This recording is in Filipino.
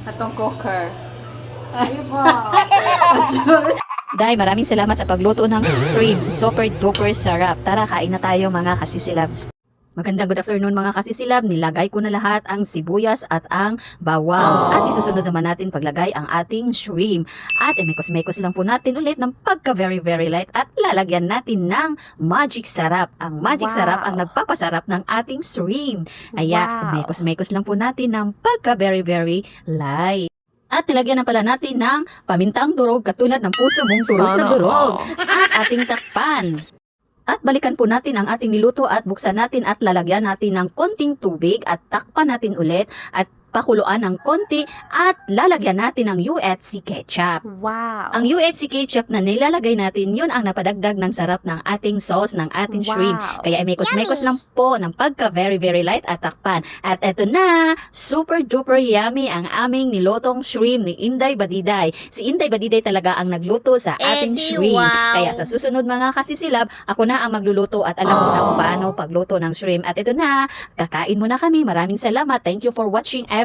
atong cooker. Day, maraming salamat sa pagluto ng shrimp. Super duper sarap. Tara, kain na tayo mga kasisilabs. Magandang good afternoon mga kasisilab. Nilagay ko na lahat ang sibuyas at ang bawang. At isusunod naman natin paglagay ang ating shrimp. At mekos-mekos lang po natin ulit ng pagka very light at lalagyan natin ng magic sarap. Ang magic sarap ang nagpapasarap ng ating shrimp. Kaya mekos-mekos lang po natin ng pagka very light. At nilagyan na pala natin ng pamintang durog katulad ng puso mong turog na durog. At ating takpan. At balikan po natin ang ating niluto at buksan natin at lalagyan natin ng konting tubig at takpan natin ulit at pakuluan ng konti at lalagyan natin ng UFC ketchup. Wow! Ang UFC ketchup na nilalagay natin, yun ang napadagdag ng sarap ng ating sauce, ng ating shrimp. Kaya mekos-mekos lang po ng pagka very light at takpan. At eto na, super duper yummy ang aming nilotong shrimp ni Inday Badiday. Si Inday Badiday talaga ang nagluto sa ating shrimp. Kaya sa susunod mga kasisilab, ako na ang magluluto at alam ko na kung paano pagluto ng shrimp. At ito na, kakain muna kami. Maraming salamat. Thank you for watching everyone.